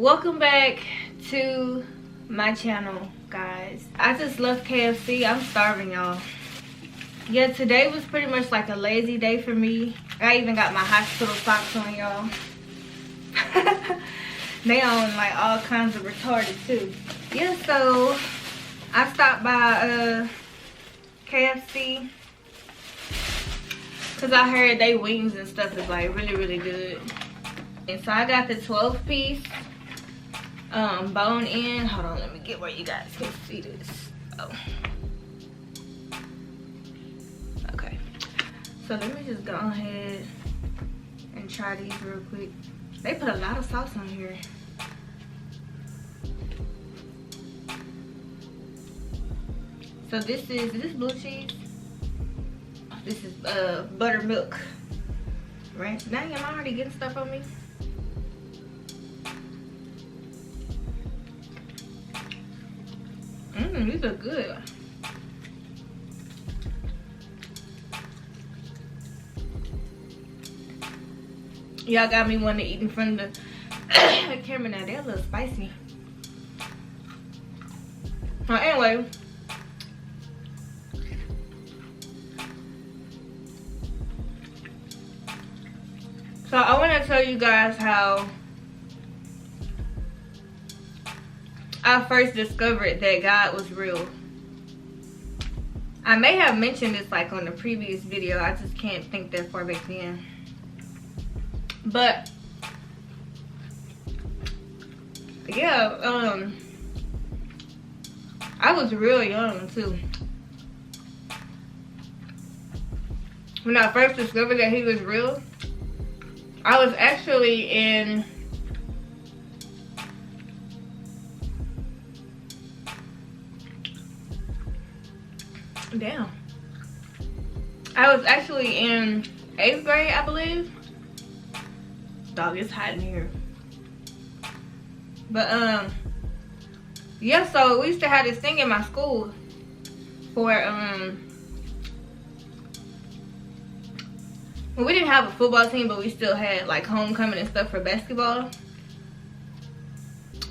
Welcome back to my channel, guys. I just left KFC. I'm starving, y'all. Yeah, today was pretty much like a lazy day for me. I even got my hospital socks on, y'all. They on like all kinds of retarded too. Yeah, so I stopped by KFC because I heard they wings and stuff is like really good. And so I got the 12-piece bone in. Hold on, let me get where you guys can see this. Oh, okay. So let me just go ahead and try these real quick. They put a lot of sauce on here. So this is blue cheese. This is buttermilk. Right? Dang, I'm already getting stuff on me. These are good. Y'all got me wanting to eat in front of the camera now. They're a little spicy. Anyway. So I want to tell you guys how I first discovered that God was real. I may have mentioned this like on the previous video. I just can't think that far back then. But yeah, I was real young too. When I first discovered that he was real, I was actually in I was actually in 8th grade, I believe. Dog, it's hot in here. But yeah, so we used to have this thing in my school for well, we didn't have a football team, but we still had like homecoming and stuff for basketball.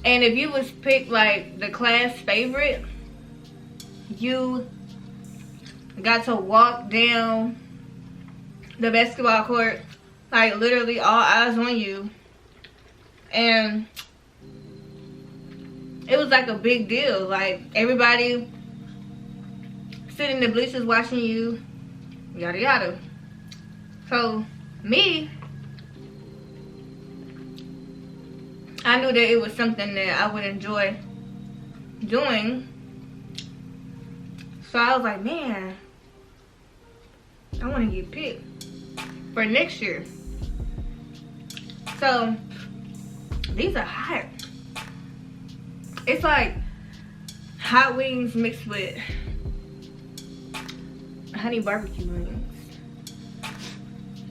And if you was picked like the class favorite, you got to walk down the basketball court, like literally all eyes on you. And it was like a big deal. Like everybody sitting in the bleachers watching you, yada yada. So me, I knew that it was something that I would enjoy doing. So I was like, man, I want to get picked for next year. So these are hot. It's like hot wings mixed with honey barbecue wings.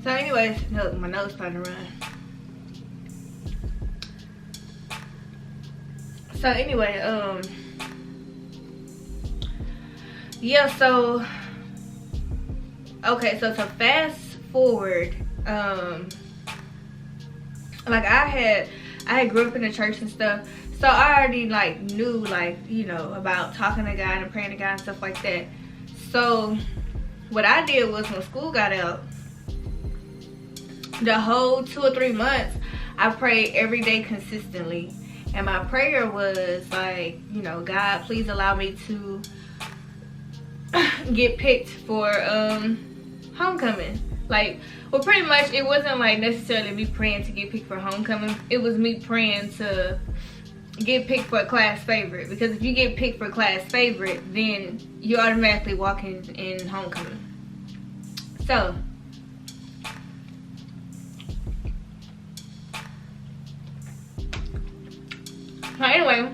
So anyways, look, my nose starting to run. So anyway, yeah, so okay, so to fast forward, like I had grew up in the church and stuff, so I already like knew, like, you know, about talking to God and praying to God and stuff like that. So what I did was, when school got out, the whole 2 or 3 months, I prayed every day consistently. And my prayer was like, you know, God, please allow me to get picked for homecoming. Like, well, pretty much it wasn't like necessarily me praying to get picked for homecoming. It was me praying to get picked for a class favorite. Because if you get picked for class favorite, then you automatically walk in homecoming. So anyway,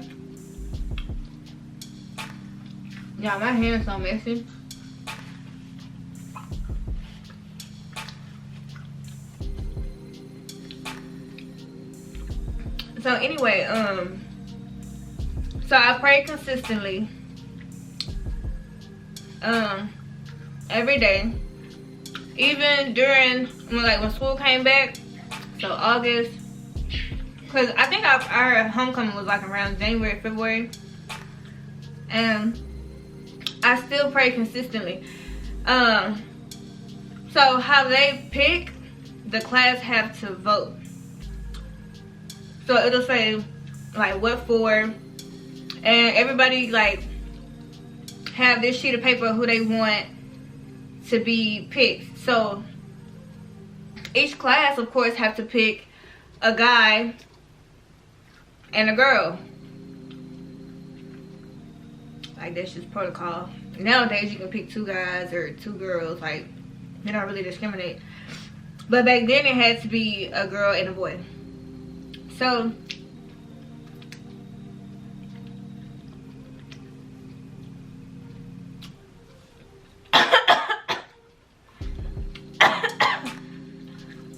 yeah, my hands so messy. So anyway, so I prayed consistently every day. Even during when school came back, so August, Because I think our homecoming was like around January, February. And I still pray consistently. So how they pick, the class have to vote. So it'll say like what for, and everybody like have this sheet of paper who they want to be picked. So each class of course have to pick a guy and a girl. Like that's just protocol. Nowadays you can pick 2 guys or 2 girls, like they don't really discriminate. But back then it had to be a girl and a boy. So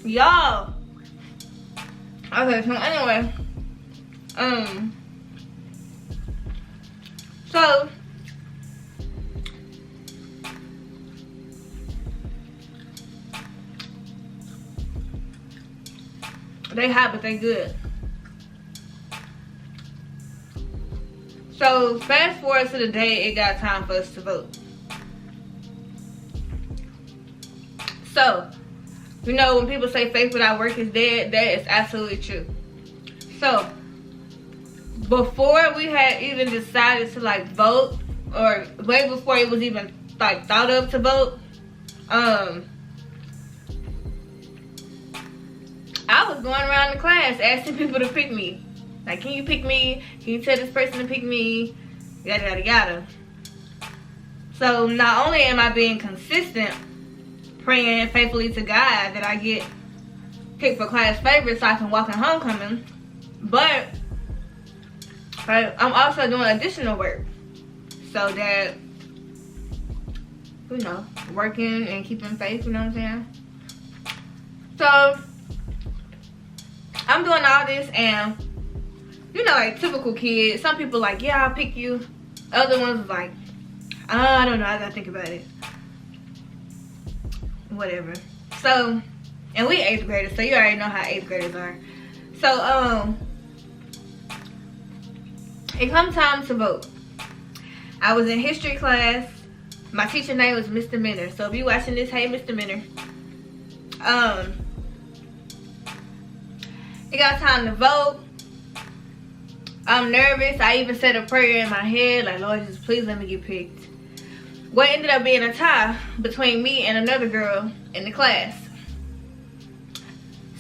y'all, okay, so anyway, so they hot, but they good. So fast forward to the day it got time for us to vote. So, you know, when people say faith without work is dead, that is absolutely true. So, before we had even decided to like vote, or way before it was even like thought of to vote, I was going around the class asking people to pick me. Like, can you pick me? Can you tell this person to pick me? Yada, yada, yada. So, not only am I being consistent, praying faithfully to God that I get picked for class favorite so I can walk in homecoming, but I'm also doing additional work so that, you know, working and keeping faith, you know what I'm saying? So, I'm doing all this, and you know, like typical kids, some people like, yeah, I'll pick you. Other ones was like, I don't know, I gotta think about it. Whatever. So, and we 8th graders, so you already know how 8th graders are. So, it come time to vote. I was in history class. My teacher name was Mr. Minner. So if you watching this, hey Mr. Minner. It got time to vote. I'm nervous. I even said a prayer in my head, like, Lord Jesus, please let me get picked. What ended up being a tie between me and another girl in the class.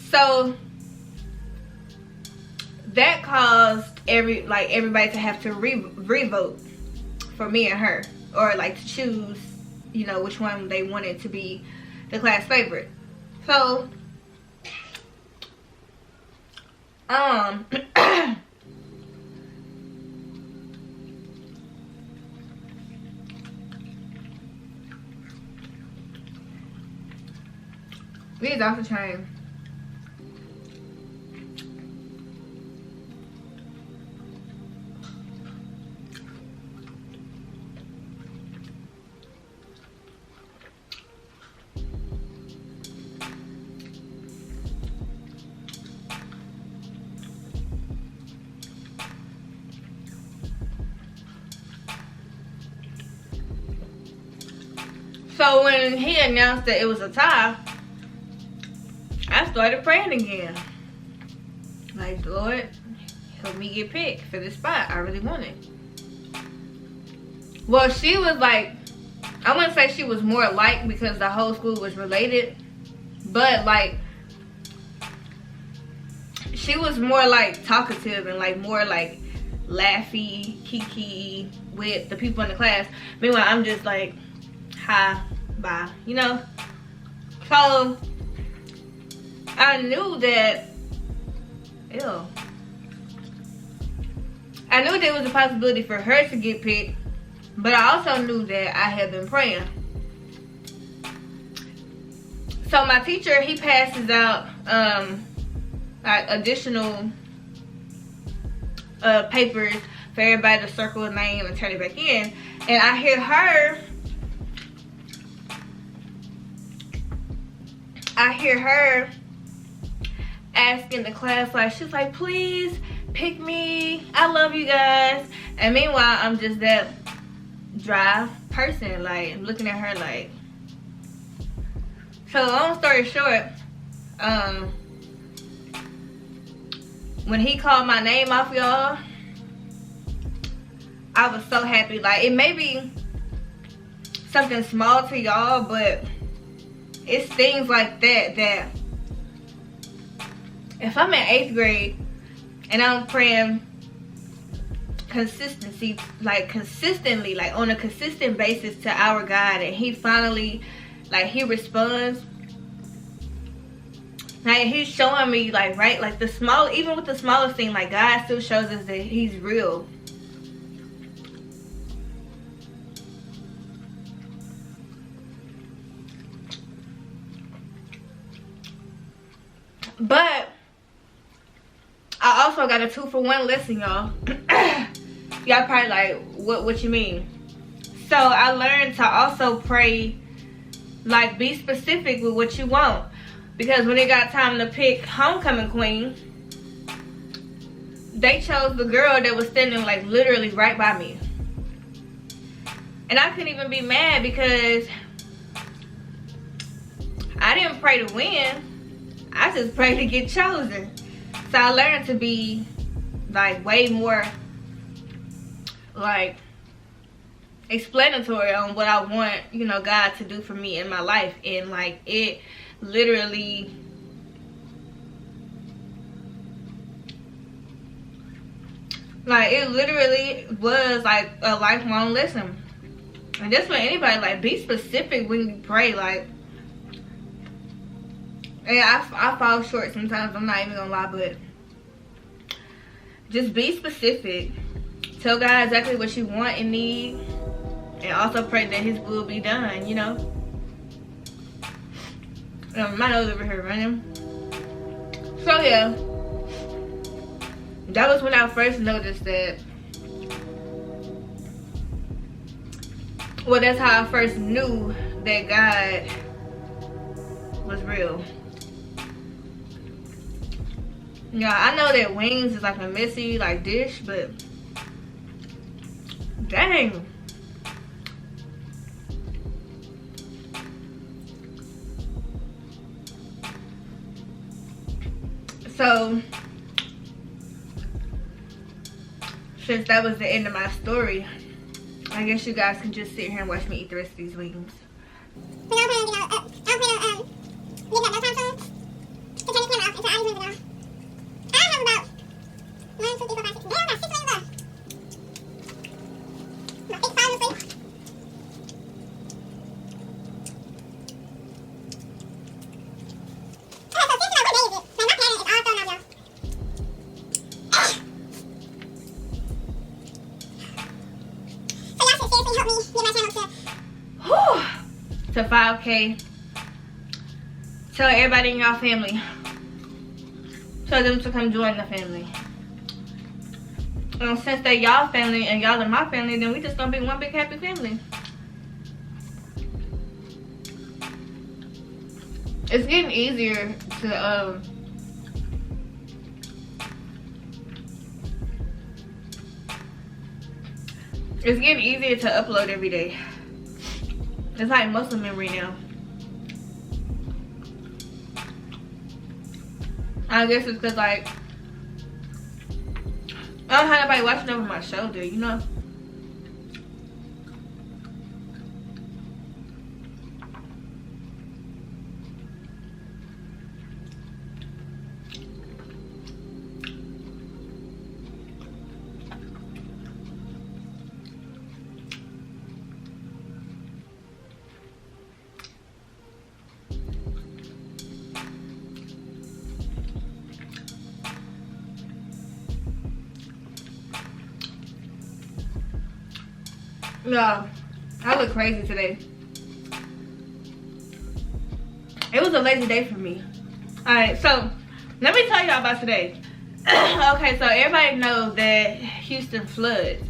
So that caused everybody to have to re-vote for me and her, or like to choose, you know, which one they wanted to be the class favorite. So these off the chain. So when he announced that it was a tie, I started praying again. Like, Lord, help me get picked for this spot. I really want it. Well, she was like, I wouldn't say she was more liked because the whole school was related, but like, she was more like talkative and like more like laughy, kiki with the people in the class. Meanwhile, I'm just like, hi, bye, you know? So I knew that, I knew there was a possibility for her to get picked, but I also knew that I had been praying. So my teacher, he passes out like additional papers for everybody to circle a name and turn it back in. And I hear her asking the class, like, she's like, please pick me, I love you guys. And meanwhile, I'm just that dry person, like, looking at her like. So long story short, when he called my name off, y'all, I was so happy. Like, it may be something small to y'all, but it's things like that if I'm in 8th grade and I'm praying consistently, like on a consistent basis to our God, and he finally, like, he responds, like, he's showing me, like, right, like, the small, even with the smallest thing, like, God still shows us that he's real. But I also got a 2-for-1 lesson, y'all. Y'all probably like, what you mean? So I learned to also pray, like, be specific with what you want. Because when it got time to pick homecoming queen, they chose the girl that was standing, like, literally right by me. And I couldn't even be mad because I didn't pray to win. I just prayed to get chosen. So I learned to be, like, way more, like, explanatory on what I want, you know, God to do for me in my life. And, like, it literally, was, like, a lifelong lesson. And just for anybody, like, be specific when you pray, like. Yeah, I fall short sometimes, I'm not even gonna lie, but just be specific. Tell God exactly what you want and need, and also pray that his will be done, you know. My nose over here running. So yeah, that was when I first noticed that. Well, that's how I first knew that God was real. Yeah, I know that wings is like a messy, like, dish, but dang. So, since that was the end of my story, I guess you guys can just sit here and watch me eat the rest of these wings. To 5K. Tell everybody in y'all family. Tell them to come join the family. And since they're y'all family and y'all are my family, then we just gonna be one big happy family. It's getting easier to upload every day. It's like muscle memory now. I guess it's because, like, I don't have nobody watching over my shoulder, you know? No, I look crazy today. It was a lazy day for me. Alright, so let me tell y'all about today. Okay, so everybody knows that Houston floods.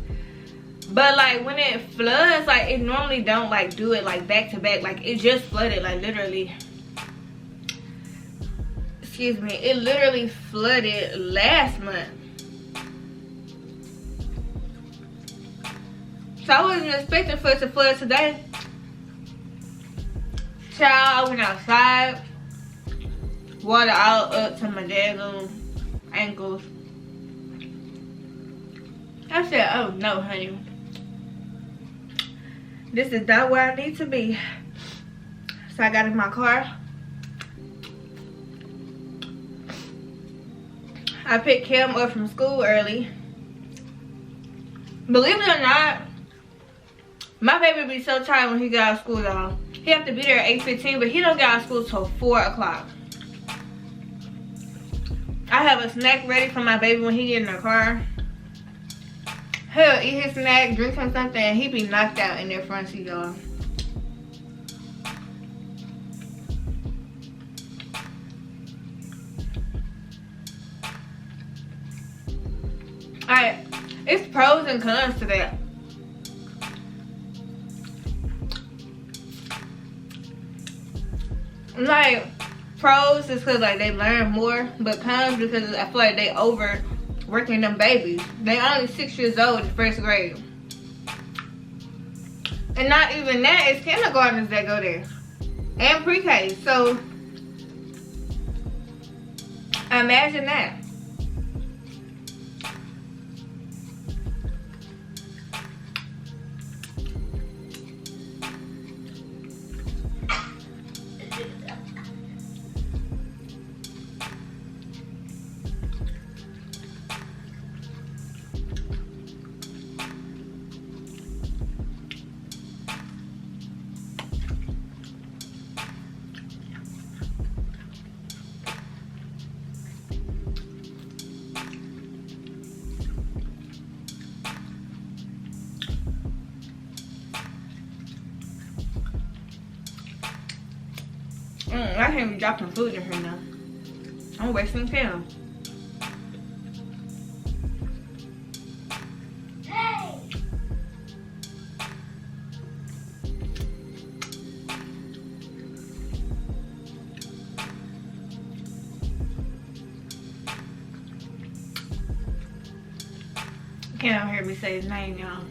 But like when it floods, like it normally don't like do it like back to back. Like it just flooded, like literally. excuse me, it literally flooded last month. So I wasn't expecting for it to flood today. Child, I went outside, water all up to my dad's ankles. I said, oh no, honey. This is not where I need to be. So I got in my car. I picked Cam up from school early. Believe it or not, my baby be so tired when he got out of school, y'all. He have to be there at 8:15, but he don't get out of school till 4 o'clock. I have a snack ready for my baby when he get in the car. He'll eat his snack, drink some something, and he be knocked out in their front seat, y'all. Alright, it's pros and cons to that. Like, pros is because like they learn more, but cons because I feel like they overworking them babies. They only 6 years old in first grade. And not even that, it's kindergartners that go there. And pre-K. So imagine that. I can't be dropping food in here now. I'm wasting time. Hey! You can't hear me say his name, y'all.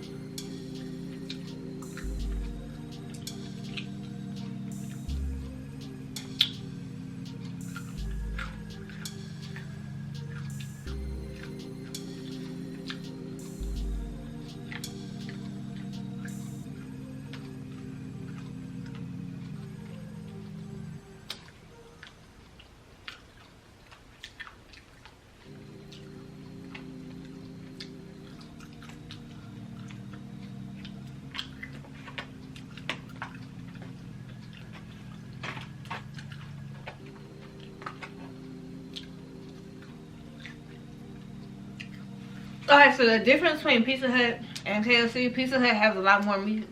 Alright, so the difference between Pizza Hut and KFC, Pizza Hut has a lot more meat.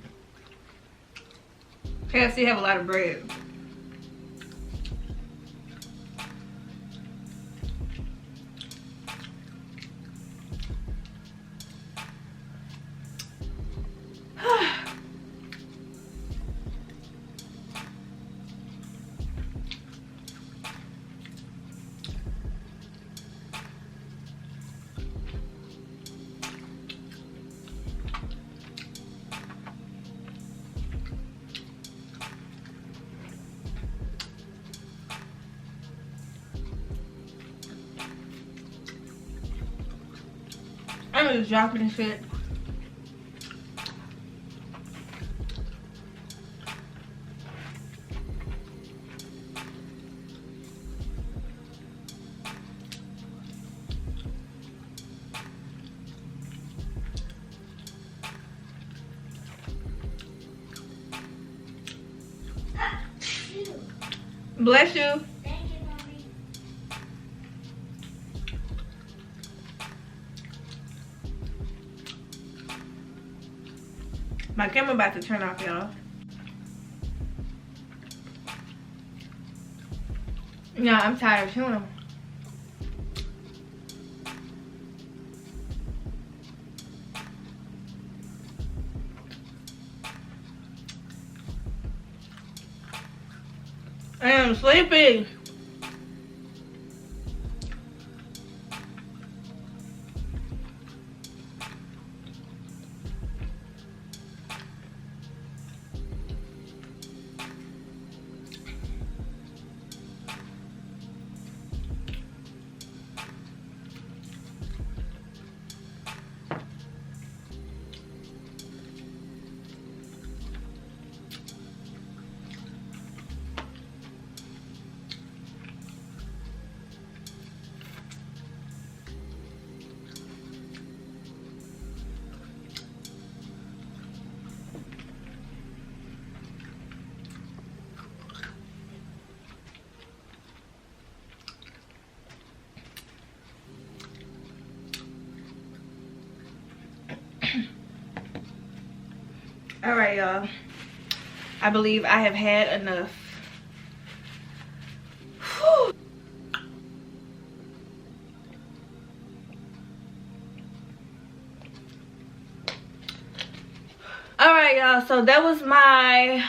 KFC have a lot of bread. I'm just dropping this shit. Bless you. Thank you, Mommy. My camera about to turn off, y'all. Yeah, I'm tired of chewing. I am sleepy. All right, y'all. I believe I have had enough. Whew. All right, y'all. So that was my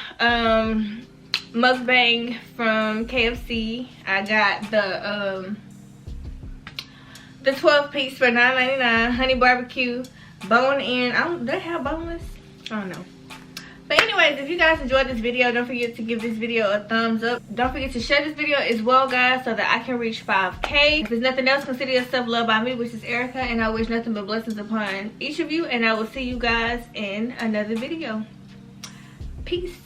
mukbang from KFC. I got the 12-piece for $9.99, honey barbecue, bone in. Do they have boneless? I don't know. But anyways, if you guys enjoyed this video, don't forget to give this video a thumbs up. Don't forget to share this video as well, guys, so that I can reach 5K. If there's nothing else, consider yourself loved by me, which is Erica, and I wish nothing but blessings upon each of you, and I will see you guys in another video. Peace.